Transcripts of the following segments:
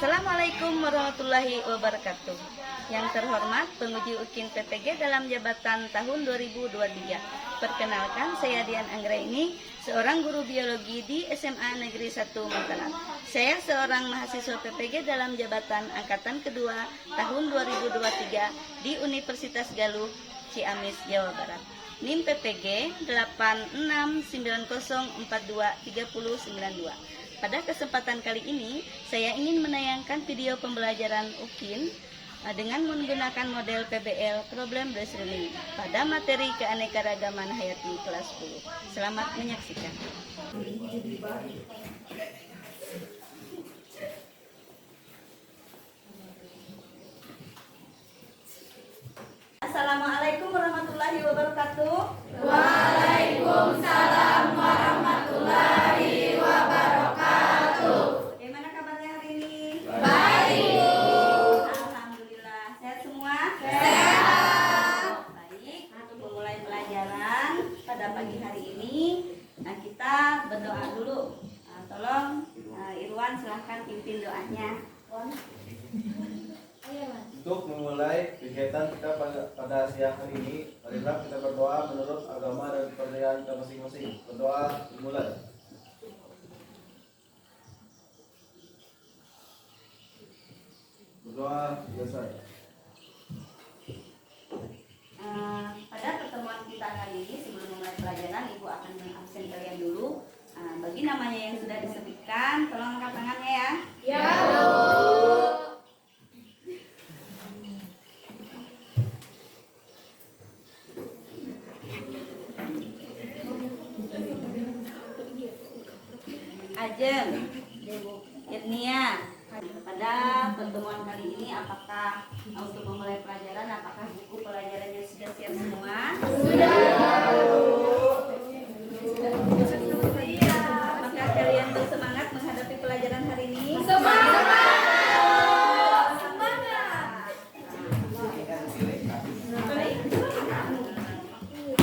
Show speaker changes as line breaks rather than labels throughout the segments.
Assalamualaikum warahmatullahi wabarakatuh. Yang terhormat penguji UKIN PPG dalam jabatan tahun 2023. Perkenalkan, saya Dian Anggraini, seorang guru biologi di SMA Negeri 1 Mataram. Saya seorang mahasiswa PPG dalam jabatan angkatan kedua tahun 2023 di Universitas Galuh, Ciamis, Jawa Barat. NIM PPG 8690423092. Pada kesempatan kali ini, saya ingin menayangkan video pembelajaran UKIN dengan menggunakan model PBL Problem Based Learning pada materi keanekaragaman hayati kelas 10. Selamat menyaksikan. Assalamualaikum warahmatullahi wabarakatuh.
Waalaikumsalam warahmatullahi wabarakatuh.
Bagaimana kabarnya hari ini?
Baik.
Alhamdulillah. Sehat semua?
Sehat.
Baik. Untuk memulai pelajaran pada pagi hari ini, kita berdoa dulu. Tolong Irwan silahkan pimpin doanya.
Untuk memulai kegiatan kita pada siang hari ini, marilah kita berdoa menurut agama dan kepercayaan kita masing-masing. Berdoa dimulai. Berdoa selesai.
Pada pertemuan kita kali ini, sebelum memulai pelajaran, Ibu akan mengabsen kalian dulu. Bagi namanya yang sudah disebutkan, tolong angkat tangannya ya.
Ya, Bu.
Ajeng, Irnia. Pada pertemuan kali ini, apakah untuk memulai pelajaran, apakah buku pelajarannya sudah siap semua? Apakah kalian bersemangat menghadapi pelajaran hari ini?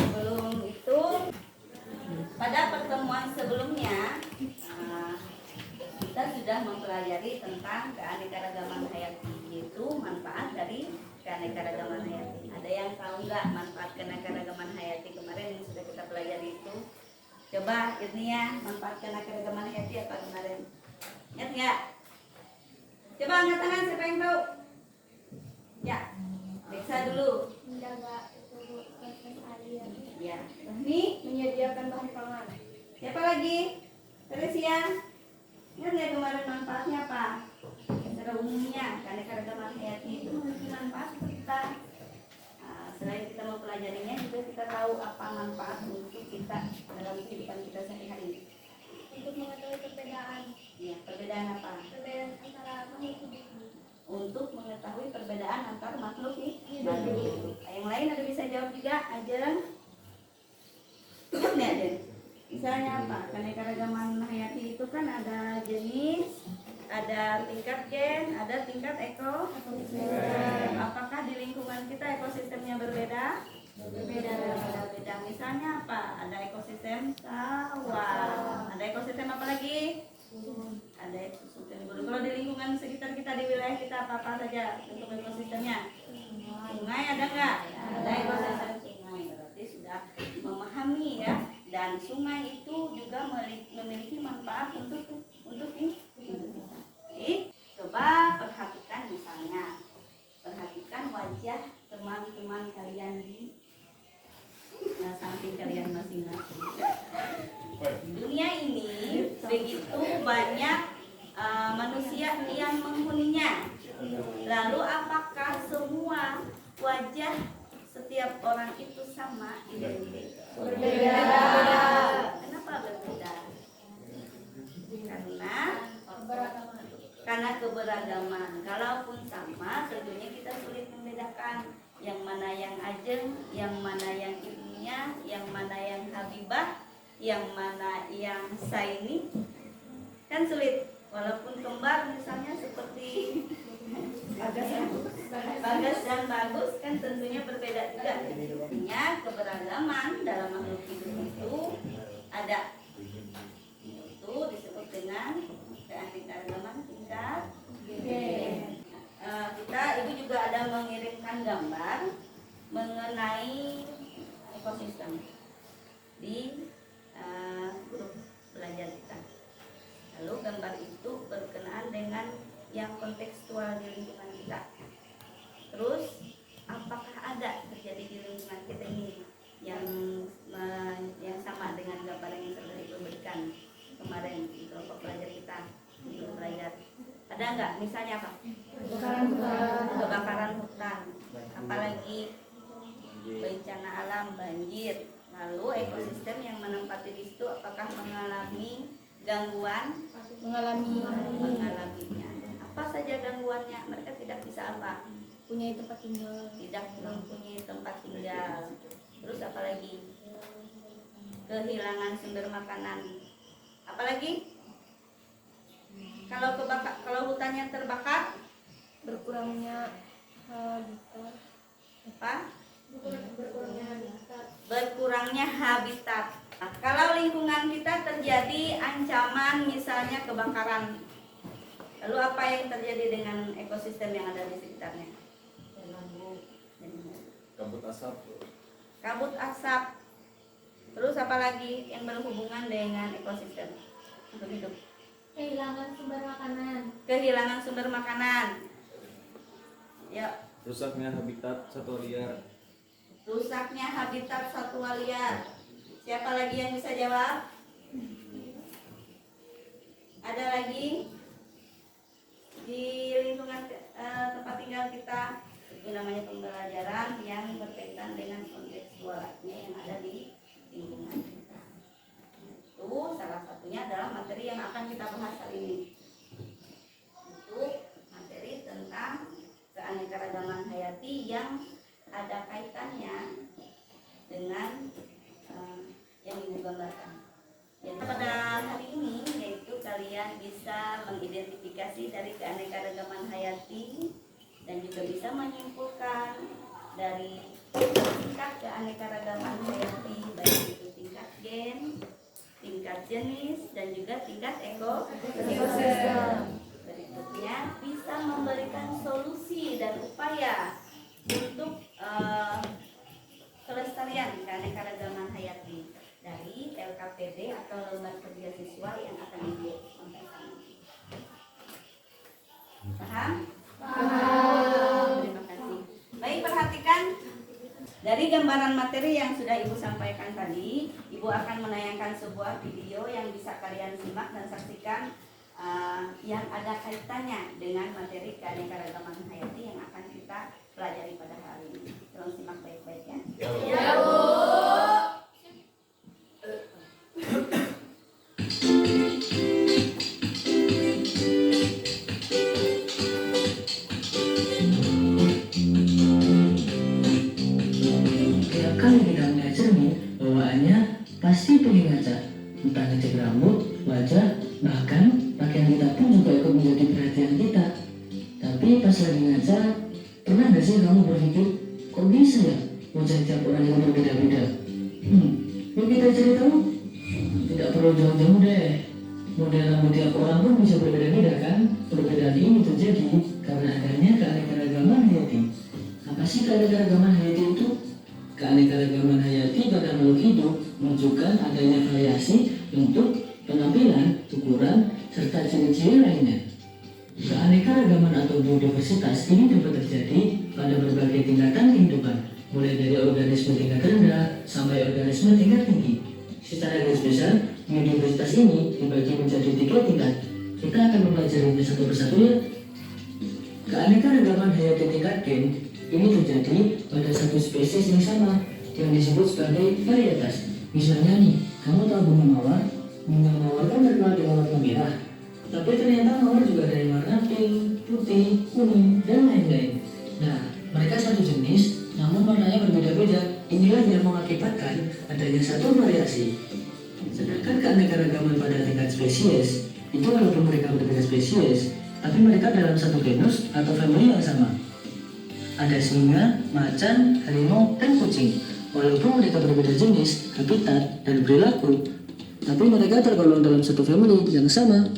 Sebelum itu, pada pertemuan sebelumnya kita sudah mempelajari tentang keanekaragaman hayati, yaitu manfaat dari keanekaragaman hayati. Ada yang tahu nggak manfaat keanekaragaman hayati kemarin yang sudah kita pelajari itu? Coba Irnia, manfaat keanekaragaman hayati apa kemarin? Ingat nggak? Coba angkat tangan siapa yang tahu? Ya, Beksa dulu.
Menjaga kualitas air,
Ya, Fahmi.
menyediakan bahan pangan,
Siapa lagi? Teresia. Ingat nggak kemarin manfaatnya apa? Secara umumnya, keanekaragaman hayati itu memiliki manfaat untuk kita. Selain kita mempelajarinya, juga kita tahu apa manfaat untuk kita dalam kehidupan kita sehari-hari.
untuk mengetahui perbedaan
Ya, perbedaan apa?
antara makhluk hidup.
Untuk mengetahui perbedaan antar makhluk hidup. Yang lain ada bisa jawab juga, Ajeng. Ingat nggak, Ajeng? Misalnya apa? Keanekaragaman hayati itu kan ada jenis, ada tingkat gen, ada tingkat ekosistem. Apakah di lingkungan kita ekosistemnya berbeda? Berbeda. Misalnya apa? Ada ekosistem sawah. Ada ekosistem apa lagi? Ada ekosistem gunung. Kalau di lingkungan sekitar kita, di wilayah kita, apa saja untuk ekosistemnya? Sungai ada nggak? Ada ekosistem sungai. Berarti sudah memahami ya. Dan sungai itu juga memiliki manfaat untuk ini. Coba perhatikan misalnya, perhatikan wajah teman-teman kalian di samping kalian masing-masing. Dunia ini begitu banyak manusia yang menghuninya. Lalu apakah semua wajah setiap orang itu sama, identik?
Berbeda.
Kenapa berbeda? Karena keberagaman. Kalaupun sama, tentunya kita sulit membedakan yang mana yang Ajeng, yang mana yang Irnia, yang mana yang Habibah, yang mana yang Saini. Kan sulit. Walaupun kembar misalnya seperti Bagas dan Bagus, kan tentunya berbeda juga. Artinya keberagaman dalam makhluk hidup itu ada, itu disebut dengan keanekaragaman tingkat gambar mengenai ekosistem di grup belajar kita. Lalu gambar itu berkenaan dengan yang kontekstual di lingkungan kita. Terus apakah ada terjadi di lingkungan kita ini yang sama dengan gambar yang sudah Ibu berikan kemarin di kelompok belajar kita, di grup belajar? Ada nggak? Misalnya apa? Kebakaran hutan, apalagi bencana alam, banjir. Lalu ekosistem yang menempati di situ apakah mengalami gangguan? Mengalaminya. Apa saja gangguannya? Mereka tidak bisa apa?
Punya tempat tinggal.
Tidak mempunyai tempat tinggal. Terus apalagi? Kehilangan sumber makanan. Apalagi? Kalau hutannya terbakar,
Berkurangnya habitat.
apa?
Berkurangnya
Berkurangnya habitat. Nah, kalau lingkungan kita terjadi ancaman misalnya kebakaran, lalu apa yang terjadi dengan ekosistem yang ada di sekitarnya?
Kabut asap.
Kabut asap. Terus apa lagi yang berhubungan dengan ekosistem untuk hidup?
kehilangan sumber makanan.
Kehilangan sumber makanan. Ya,
Rusaknya habitat satwa liar.
rusaknya habitat satwa liar. Siapa lagi yang bisa jawab? Ada lagi di lingkungan tempat tinggal kita, itu namanya pembelajaran yang berkaitan dengan kontekstualnya yang ada di lingkungan kita. Itu salah satunya adalah materi yang akan kita bahas hari ini. Itu materi tentang keanekaragaman hayati yang ada kaitannya dengan yang Ibu gambarkan. Jadi pada hari ini yaitu kalian bisa mengidentifikasi dari keanekaragaman hayati dan juga bisa menyimpulkan dari tingkat keanekaragaman hayati, baik itu tingkat gen, tingkat jenis, dan juga tingkat ekosistem. Berikutnya bisa memberikan solusi dan upaya untuk kelestarian keanekaragaman hayati dari LKPD atau lembar kerja siswa yang akan Ibu sampaikan. Paham? Terima kasih. Baik, perhatikan dari gambaran materi yang sudah Ibu sampaikan tadi, Ibu akan menayangkan sebuah video yang bisa kalian simak dan saksikan yang ada kaitannya dengan materi keanekaragaman hayati yang akan kita pelajari pada hari ini. Tolong simak baik-baik ya.
Ya, Bu.
Tiap kali kita melihat cermin, bawaannya pasti pengen ngaca. Entah ngecek rambut, wajah, bahkan pakaian kita pun juga ikut menjadi perhatian kita. Tapi pas lagi ngaca, pernah gak sih kamu berpikir, kok bisa ya wajah tiap orang itu berbeda-beda? Yuk kita cari tahu. Tidak perlu jauh-jauh deh. Model rambut tiap orang pun bisa berbeda-beda kan? Perbedaan ini terjadi karena adanya keanekaragaman hayati. Apa sih keanekaragaman hayati itu? Keanekaragaman hayati pada makhluk hidup menunjukkan adanya variasi bentuk, penampilan, ukuran, serta ciri-ciri lainnya. Keanekaragaman atau biodiversitas ini dapat terjadi pada berbagai tingkatan kehidupan, mulai dari organisme tingkat rendah sampai organisme tingkat tinggi. Secara garis besar, biodiversitas ini dibagi menjadi 3 tingkat. Kita akan mempelajarinya satu persatu ya. Keanekaragaman hayati tingkat gen ini terjadi pada satu spesies yang sama yang disebut sebagai varietas. Misalnya nih, kamu tahu bunga mawar? Bunga mawar kan terkenal dengan warna merah. Tapi ternyata mawar juga ada yang warna pink, putih, kuning, dan lain-lain. Nah, mereka satu jenis, namun warnanya berbeda-beda. Inilah yang mengakibatkan adanya satu variasi. Sedangkan keanekaragaman pada tingkat spesies, itu walaupun mereka berbeda spesies, tapi mereka dalam satu genus atau famili yang sama. Ada singa, macan, harimau, dan kucing. Walaupun mereka berbeda jenis, habitat, dan perilaku, tapi mereka tergolong dalam satu famili yang sama.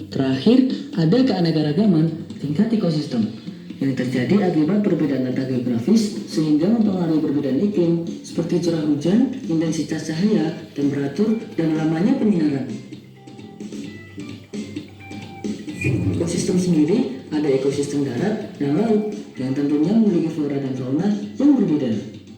Terakhir, ada keanekaragaman tingkat ekosistem. yang terjadi akibat perbedaan letak geografis sehingga mempengaruhi perbedaan iklim seperti curah hujan, intensitas cahaya, temperatur, dan lamanya penyinaran. Ekosistem sendiri ada ekosistem darat dan laut yang tentunya memiliki flora dan fauna yang berbeda.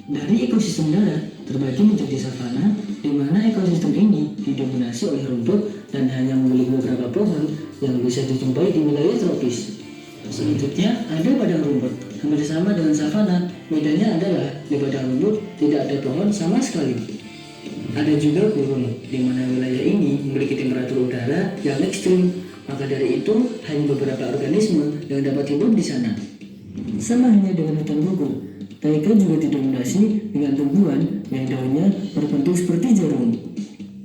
Dari ekosistem darat terbagi menjadi savana, di mana ekosistem ini didominasi oleh rumput dan hanya memiliki beberapa pohon yang bisa dijumpai di wilayah tropis. Selanjutnya ada padang rumput, hampir sama dengan savana. Bedanya adalah di padang rumput tidak ada pohon sama sekali. Ada juga gurun, di mana wilayah ini memiliki temperatur udara yang ekstrim. Maka dari itu, hanya beberapa organisme yang dapat hidup di sana. Sama halnya dengan hutan gugur, taiga juga didominasi dengan tumbuhan yang daunnya berbentuk seperti jarum.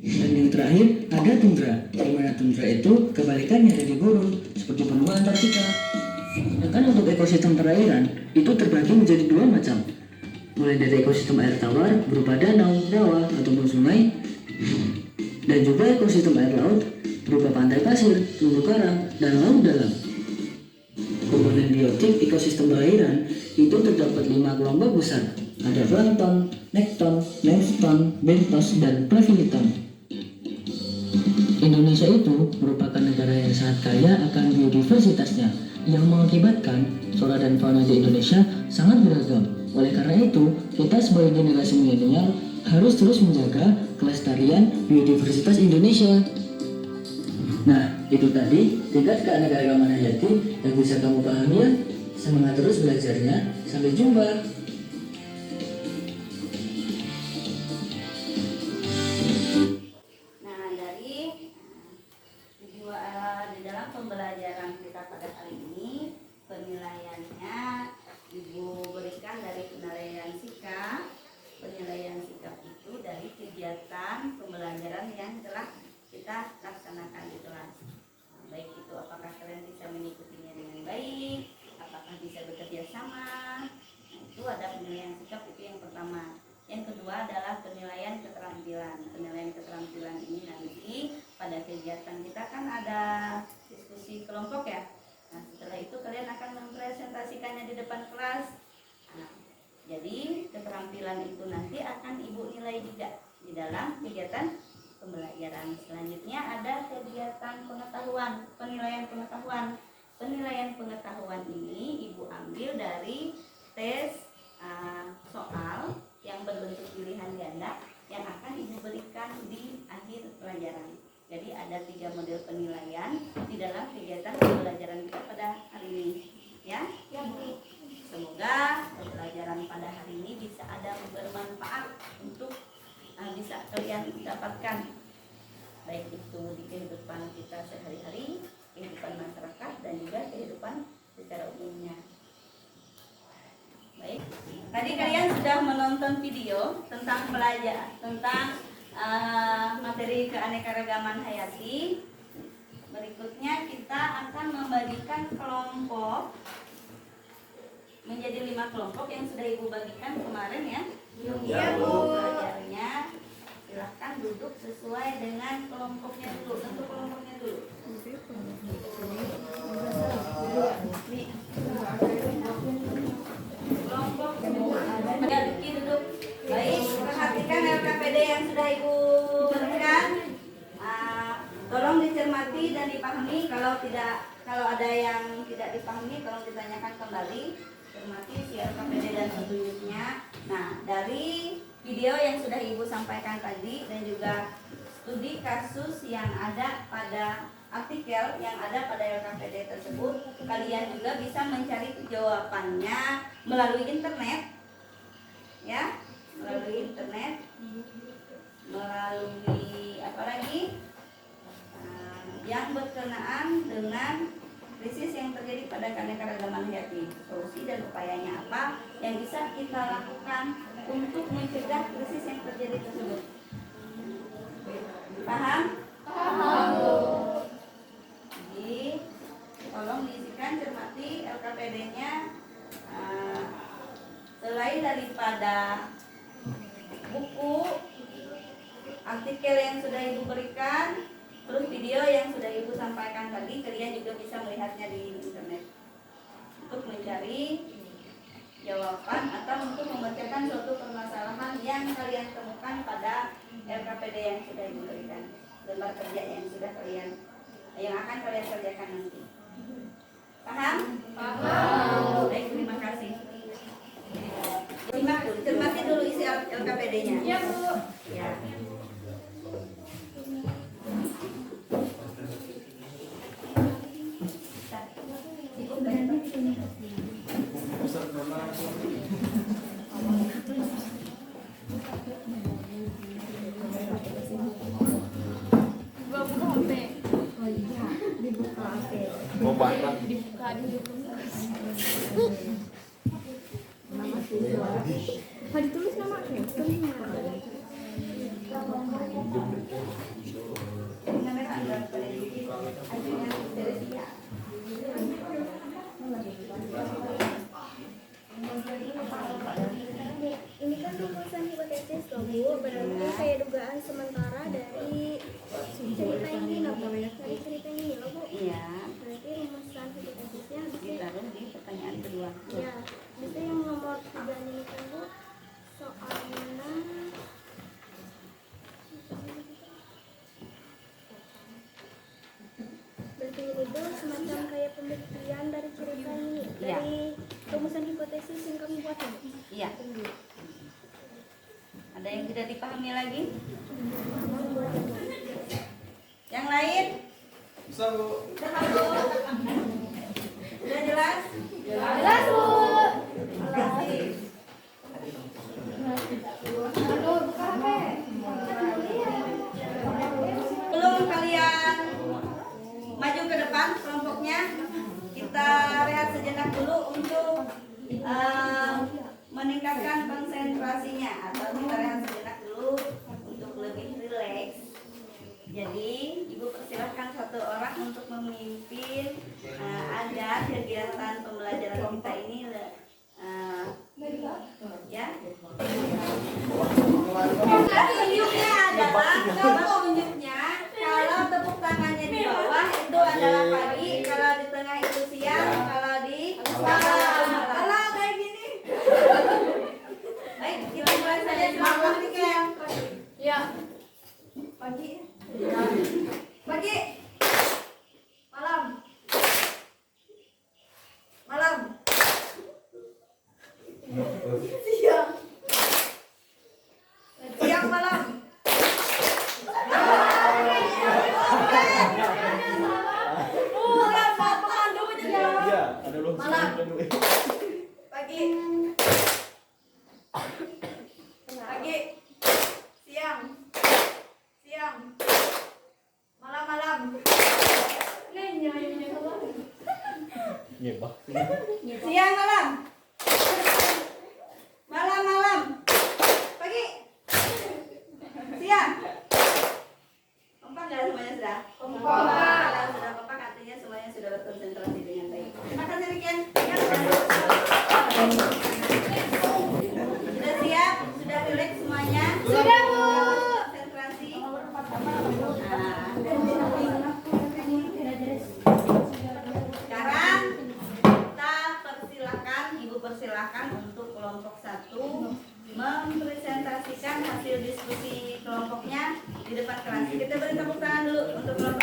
Dan yang terakhir, ada tundra, di mana tundra itu kebalikannya dari gurun, seperti benua Antartika. Sedangkan untuk ekosistem perairan, itu terbagi menjadi dua macam. Mulai dari ekosistem air tawar berupa danau, rawa, ataupun sungai, dan juga ekosistem air laut berupa pantai pasir, terumbu karang, dan laut dalam. Komponen biotik ekosistem perairan itu terdapat 5 kelompok besar. Ada plankton, nekton, limestone, bentos, dan pleviliton. Indonesia itu merupakan negara yang sangat kaya akan biodiversitasnya, yang mengakibatkan flora dan fauna di Indonesia sangat beragam. Oleh karena itu, kita sebagai generasi milenial harus terus menjaga kelestarian biodiversitas Indonesia. Nah, itu tadi tingkat keanekaragaman hayati yang bisa kamu pahami ya. Semangat terus belajarnya. Sampai jumpa.
Nah, dari di dalam pembelajaran kita pada kali ini, penilaiannya Ibu berikan dari penilaian sikap. Penilaian sikap itu dari kegiatan pembelajaran yang telah kita laksanakan di kelas. Nah, baik itu apakah kalian bisa mengikutinya dengan baik, apakah bisa bekerja sama. Nah, itu ada penilaian sikap, itu yang pertama. Yang kedua adalah penilaian keterampilan. Penilaian keterampilan ini nanti pada kegiatan kita kan ada diskusi kelompok ya. Nah, setelah itu kalian akan mempresentasikannya di depan kelas. Nah, jadi keterampilan itu nanti akan Ibu nilai juga di dalam kegiatan pembelajaran. Selanjutnya ada kegiatan pengetahuan, penilaian pengetahuan. Penilaian pengetahuan ini Ibu ambil dari tes soal yang berbentuk pilihan ganda yang akan Ibu berikan di akhir pelajaran. Jadi ada 3 model penilaian di dalam kegiatan pembelajaran kita pada hari ini. Ya, Bu. Semoga pembelajaran pada hari ini bisa ada bermanfaat untuk bisa kalian dapatkan, baik itu di kehidupan kita sehari-hari, kehidupan masyarakat, dan juga kehidupan secara umumnya. Baik, tadi kalian sudah menonton video tentang materi keanekaragaman hayati. Berikutnya kita akan membagikan kelompok menjadi 5 kelompok yang sudah Ibu bagikan kemarin ya.
Iya, Bu.
Belajarnya silahkan duduk sesuai dengan kelompoknya dulu. Tentu kelompoknya dulu. Kelompok ada duduk. Baik, perhatikan LKPD yang sudah Ibu berikan. Tolong dicermati dan dipahami. Kalau ada yang tidak dipahami, tolong ditanyakan kembali. Cermati si LKPD dan petunjuknya. Nah, dari video yang sudah Ibu sampaikan tadi dan juga studi kasus yang ada pada artikel yang ada pada LKPD tersebut, kalian juga bisa mencari jawabannya melalui internet, ya, melalui internet, melalui apa lagi yang berkenaan dengan krisis yang terjadi pada keanekaragaman hayati, solusi dan upayanya apa yang bisa kita lakukan untuk mencegah krisis yang terjadi tersebut. Paham?
Paham.
Jadi tolong diisikan, cermati LKPD-nya. Selain daripada buku, artikel yang sudah Ibu berikan, terus video yang sudah Ibu sampaikan tadi, kalian juga bisa melihatnya di internet untuk mencari mencari jawaban atau untuk membacakan suatu permasalahan yang kalian temukan pada LKPD yang sudah diberikan, lembar kerja yang akan kalian kerjakan nanti. Paham? Paham. Baik, terima kasih. Simak dulu, cermati dulu isi LKPD-nya.
Iya, Bu.
Ya.
Pusat nama
Gua buka HP.
Oh iya, dibuka HP.
mau banget.
Dibuka dulu.
Nama siswa.
Mau ditulis nama aku?
Namanya tanggal pada jadi ajunya dari dia.
Ini kan rumusan hipotesis loh, Bu. Berarti kayak dugaan sementara dari cerita ini loh, Bu. Dari cerita ini loh, Bu.
Iya,
Berarti rumusan hipotesisnya bisa
ditaruh di pertanyaan kedua.
ya, bisa yang nomor 3 ini kan, Bu. Soalnya berarti ini tuh semacam kayak pembuktian dari cerita ini,
Iya.
dari rumusan hipotesis yang kami buat ya, Bu.
Iya. Ada yang tidak dipahami lagi? Yang lain?
Bisa Bu.
Sudah jelas?
Jelas, Bu.
Terima kasih. Belum kalian maju ke depan kelompoknya, kita rehat sejenak dulu untuk meningkatkan konsentrasinya, atau kita rehat sejenak dulu untuk lebih rileks. Jadi ibu persilahkan satu orang untuk memimpin agar kegiatan pembelajaran kita ini ya. Tunjuknya adalah tunjuknya kalau tepuk tangannya di bawah itu adalah pagi, kalau di tengah itu siang, kalau di malam. Kalau kayak gini. Baik, kita mulai saja silakan Niken.
Ya.
Pagi. Pagi. Malam. Malam. Siang. Siang malam.
Iya, ada loh.
Malam. Pagi. Pagi. Siang. Siang. Malam-malam.
Iya,
Siang malam. Malam-malam. Pagi. Siang. Kompak nggak semuanya sudah? Kompak. Kalau sudah kompak artinya semuanya sudah berkonsentrasi dengan baik. Terima kasih Riken. Sudah siap? Sudah rileks semuanya?
Sudah, Bu.
Konsentrasi. Sekarang kita persilakan, Ibu persilakan untuk kelompok 1 mempresentasikan hasil diskusi kelompoknya di depan kelas. Kita beri tepuk tangan dulu untuk kelompok.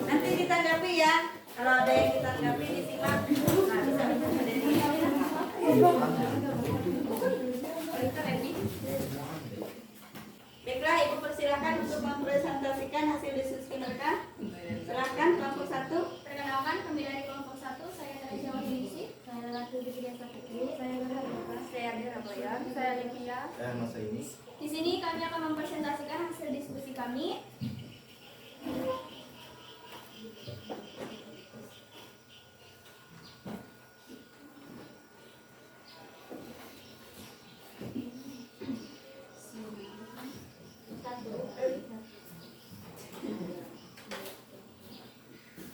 Nanti ditanggapi ya. Kalau ada yang ditanggapi disimak. Nah, bisa ada di Baiklah, Ibu persilakan untuk mempresentasikan hasil diskusi mereka. Silakan kelompok 1.
Perkenalkan, kami dari kelompok 1. Saya dari Jawa Indonesia. Saya Laki Widya Sakti. Saya Berharga. Saya Dera Boyan. Saya Livia.
masa ini.
Di sini kami akan mempresentasikan hasil diskusi kami.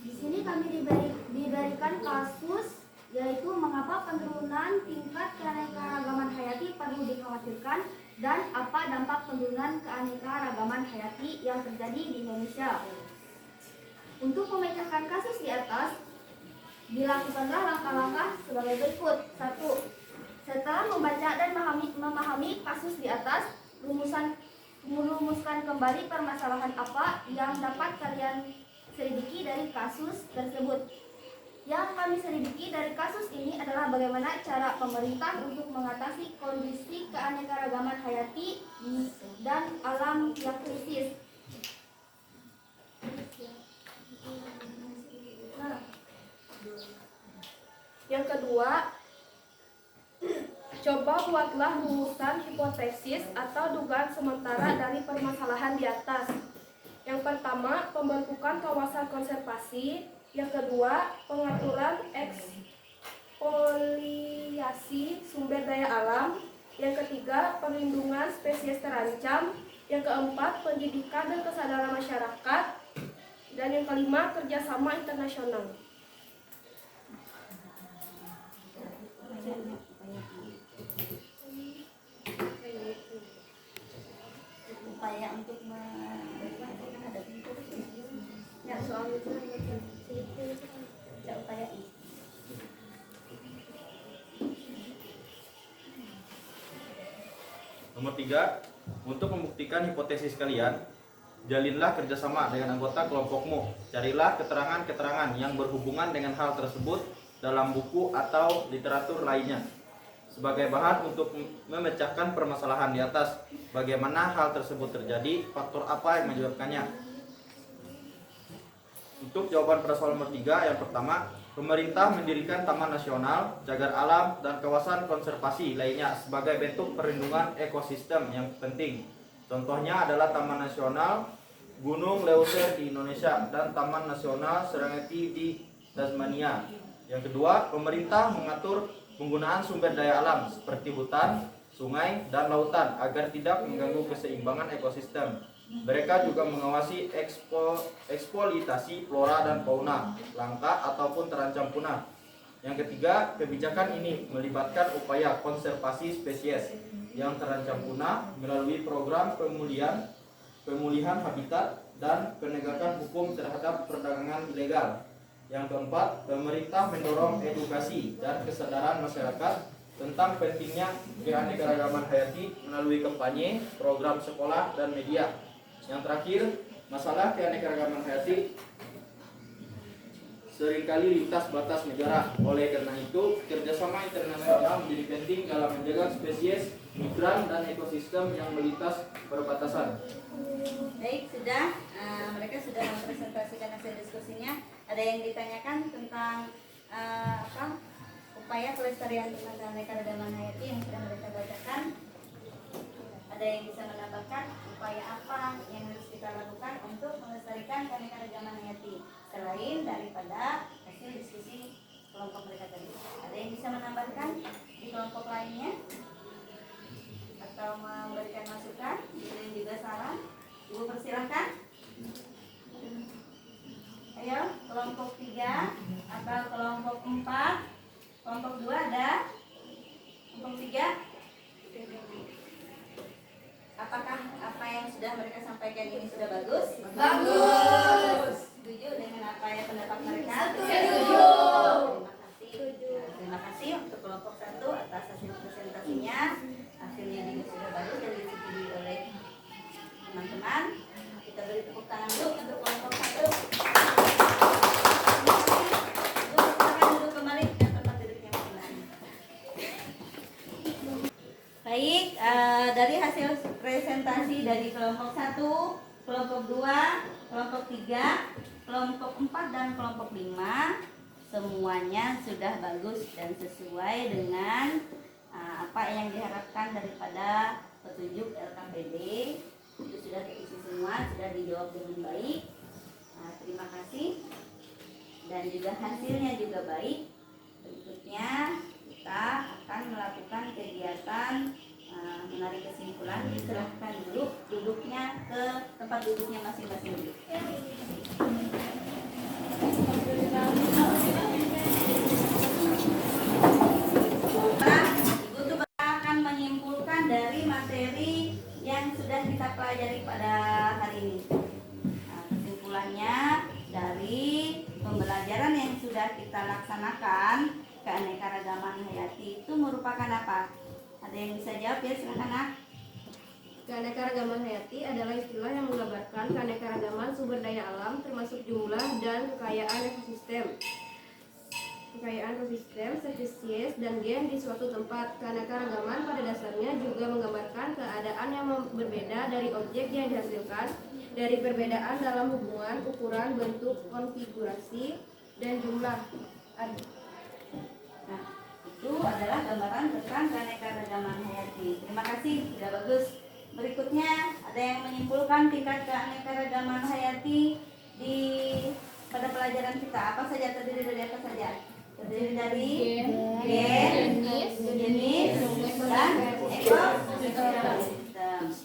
Di sini kami diberikan kasus, yaitu mengapa penurunan tingkat keanekaragaman hayati perlu dikhawatirkan. dilahirkan dan apa dampak penurunan keanekaragaman hayati yang terjadi di Indonesia. Untuk memecahkan kasus di atas, dilakukanlah langkah-langkah sebagai berikut. 1. Setelah membaca dan memahami kasus di atas, merumuskan kembali permasalahan apa yang dapat kalian selidiki dari kasus tersebut. Yang kami selidiki dari kasus ini adalah bagaimana cara pemerintah untuk mengatasi kondisi keanekaragaman hayati dan alam yang krisis.
Yang kedua, coba buatlah rumusan hipotesis atau dugaan sementara dari permasalahan di atas. Yang pertama, pembentukan kawasan konservasi. Yang kedua, pengaturan ekspoliasi sumber daya alam. Yang ketiga, perlindungan spesies terancam. Yang keempat, pendidikan dan kesadaran masyarakat. Dan yang kelima, kerjasama internasional.
Upaya untuk menghadapi itu. Ya, soal itu saya upayain.
Nomor 3, untuk membuktikan hipotesis kalian, jalinlah kerjasama dengan anggota kelompokmu. Carilah keterangan-keterangan yang berhubungan dengan hal tersebut dalam buku atau literatur lainnya sebagai bahan untuk memecahkan permasalahan di atas. Bagaimana hal tersebut terjadi, faktor apa yang menyebabkannya. Untuk jawaban pada soal nomor 3, yang pertama, pemerintah mendirikan Taman Nasional, Cagar Alam, dan kawasan konservasi lainnya sebagai bentuk perlindungan ekosistem yang penting. Contohnya adalah Taman Nasional Gunung Leuser di Indonesia dan Taman Nasional Serengeti di Tasmania. Yang kedua, pemerintah mengatur penggunaan sumber daya alam seperti hutan, sungai, dan lautan agar tidak mengganggu keseimbangan ekosistem. Mereka juga mengawasi eksploitasi flora dan fauna langka ataupun terancam punah. Yang ketiga, kebijakan ini melibatkan upaya konservasi spesies yang terancam punah melalui program pemulihan habitat dan penegakan hukum terhadap perdagangan ilegal. Yang keempat, pemerintah mendorong edukasi dan kesadaran masyarakat tentang pentingnya keanekaragaman hayati melalui kampanye, program sekolah, dan media. Yang terakhir, masalah keanekaragaman hayati seringkali lintas batas negara. Oleh karena itu, kerjasama internasional menjadi penting dalam menjaga spesies, migran, dan ekosistem yang melintas perbatasan.
Baik, sudah. Mereka sudah mempresentasikan hasil diskusinya. Ada yang ditanyakan tentang upaya pelestarian tentang keanekaragaman hayati yang sudah mereka bacakan. Ada yang bisa menambahkan upaya apa yang harus kita lakukan untuk melestarikan keanekaragaman hayati selain daripada hasil diskusi kelompok mereka tadi. Ada yang bisa menambahkan di kelompok lainnya atau memberikan masukan, dan juga saran? Ibu persilahkan. Ayo, kelompok 3 atau kelompok 4, kelompok 2 ada, kelompok 3. Apakah apa yang sudah mereka sampaikan ini sudah bagus? Bagus. Setuju dengan apa yang pendapat mereka? Setuju. Terima kasih untuk kelompok 1 atas hasil presentasinya. Hasilnya juga sudah bagus dan disetujui oleh teman-teman. Kita beri tepuk tangan dulu untuk kelompok 1. Silakan duduk kembali ke tempat duduknya masing-masing. Baik, dari hasil presentasi dari kelompok 1, kelompok 2, kelompok 3, kelompok 4, dan kelompok 5, semuanya sudah bagus dan sesuai dengan apa yang diharapkan daripada petunjuk LKPD. Itu sudah diisi semua, sudah dijawab dengan baik. Terima kasih. Dan juga hasilnya juga baik. Berikutnya kita akan melakukan kegiatan menarik kesimpulan. Silahkan duduknya ke tempat duduknya masing-masing. Ibu tuh akan menyimpulkan dari materi yang sudah kita pelajari pada hari ini. Nah, kesimpulannya dari pembelajaran yang sudah kita laksanakan, keanekaragaman hayati itu merupakan apa? Ada yang bisa jawab ya, silakan Nak.
Keanekaragaman hayati adalah istilah yang menggambarkan keanekaragaman sumber daya alam termasuk jumlah dan kekayaan ekosistem. Kekayaan ekosistem, spesies, dan gen di suatu tempat. Keanekaragaman pada dasarnya juga menggambarkan keadaan yang berbeda dari objek yang dihasilkan, dari perbedaan dalam hubungan, ukuran, bentuk, konfigurasi, dan jumlah.
Nah, itu adalah gambaran tentang keanekaragaman hayati. Terima kasih, sudah bagus. Berikutnya ada yang menyimpulkan tingkat keanekaragaman hayati di pada pelajaran kita. Apa saja, terdiri dari apa saja? Terdiri dari gen, jenis, dan ekosistem.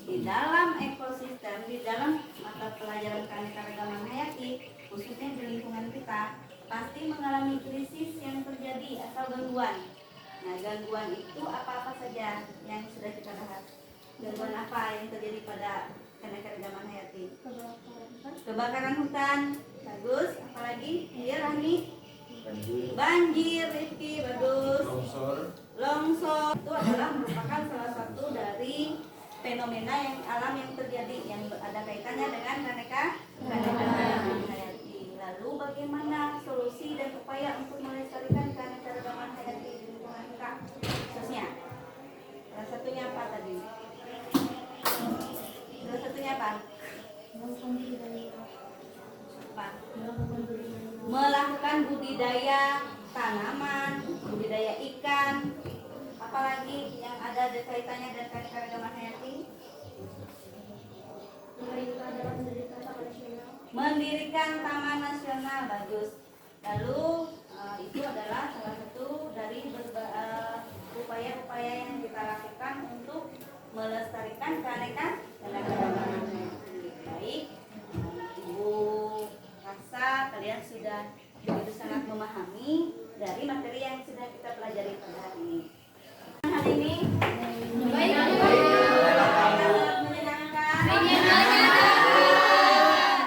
Di dalam ekosistem, di dalam mata pelajaran keanekaragaman hayati, khususnya di lingkungan kita, pasti mengalami krisis yang terjadi atau gangguan. Nah, gangguan itu apa-apa saja yang sudah kita bahas. Gangguan apa yang terjadi pada keanekaragaman hayati? Kebakaran hutan, bagus. Apalagi? Ya, Rahmi. Banjir, Rifki, bagus. Longsor itu adalah merupakan salah satu dari fenomena yang alam yang terjadi yang ada kaitannya dengan keanekaragaman hayati. Lalu bagaimana solusi dan upaya untuk melestarikan keanekaragaman hayati di lingkungan kita? Khususnya, salah satunya apa tadi? Salah satunya apa? Melakukan budidaya tanaman, budidaya ikan, apalagi yang ada kaitannya dengan keanekaragaman hayati. Mendirikan taman nasional, bagus. Lalu itu adalah salah satu dari upaya-upaya yang kita lakukan untuk melestarikan keanekaragaman hayati. Baik, Ibu rasa kalian sudah begitu sangat memahami dari materi yang sudah kita pelajari pada hari ini. Hari ini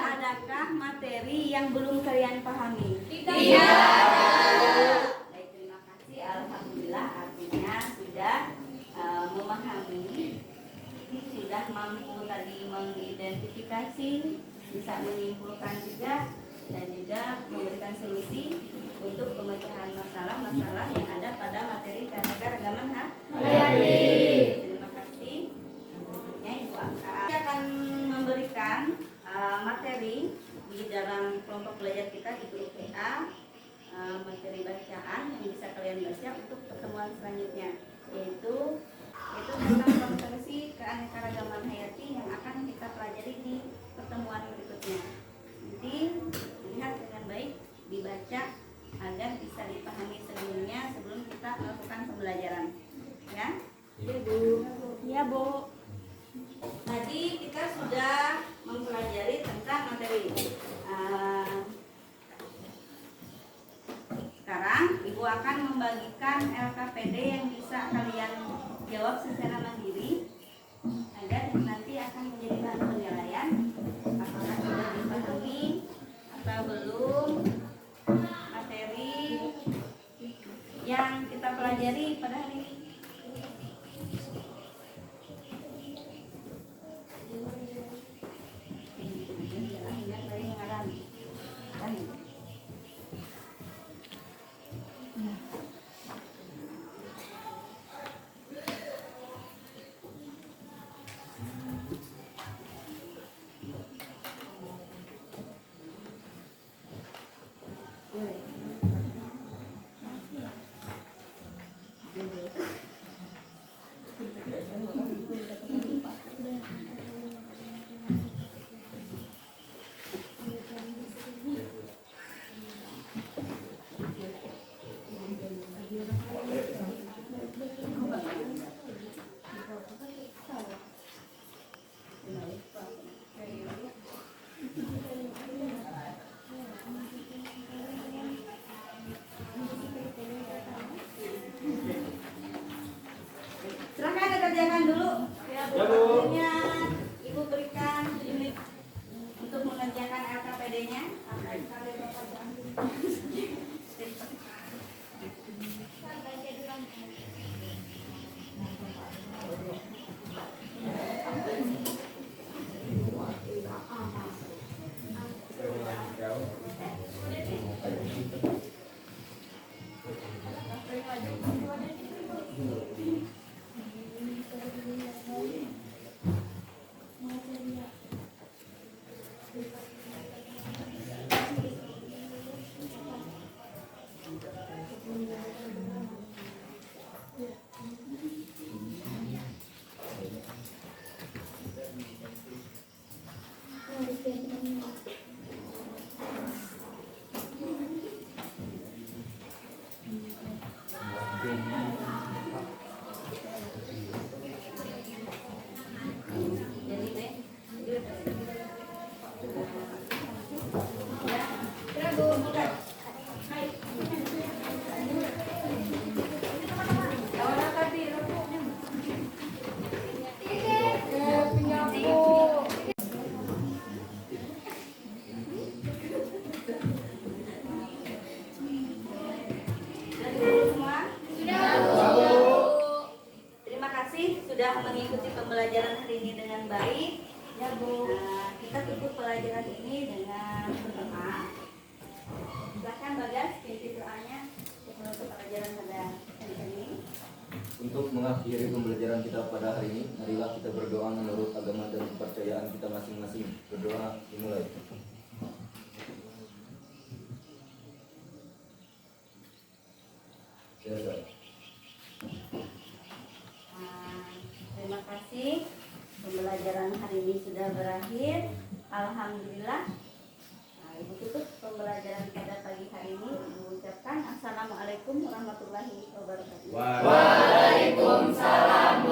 adakah materi yang belum kalian pahami? Tidak. Baik, terima kasih. Alhamdulillah, artinya sudah memahami, sudah mampu tadi mengidentifikasi, bisa menyimpulkan juga, dan juga memberikan solusi untuk pemecahan masalah-masalah yang ada pada materi keanekaragaman hayati. Terima kasih. Selanjutnya Ibu Angka akan memberikan materi di dalam kelompok belajar kita di grup PA, materi bacaan yang bisa kalian baca untuk pertemuan selanjutnya, yaitu tentang konvensi keanekaragaman hayati yang akan kita pelajari di pertemuan berikutnya. Nanti lihat dengan baik, dibaca agar bisa dipahami sebelumnya sebelum kita melakukan pembelajaran. Ya?
Ya, Bu.
Ya, Bu. Tadi kita sudah mempelajari tentang materi. Sekarang Ibu akan membagikan LKPD yang bisa kalian jawab secara mandiri agar nanti akan menjadi bahan penilaian apakah sudah dipahami atau belum materi yang kita pelajari pada hari ini. mengikuti pembelajaran hari ini dengan baik.
Ya Bu.
Nah, kita tutup pelajaran ini dengan berdoa. Silakan Bagas, pimpin doanya untuk menutup pelajaran pada hari ini.
Untuk mengakhiri pembelajaran kita pada hari ini, marilah kita berdoa menurut agama dan kepercayaan kita masing-masing. Berdoa dimulai. Silakan.
Terima kasih. Pembelajaran hari ini sudah berakhir. Alhamdulillah. Nah, Ibu tutup pembelajaran pada pagi hari ini. Ibu ucapkan Assalamualaikum warahmatullahi wabarakatuh.
Waalaikumsalam.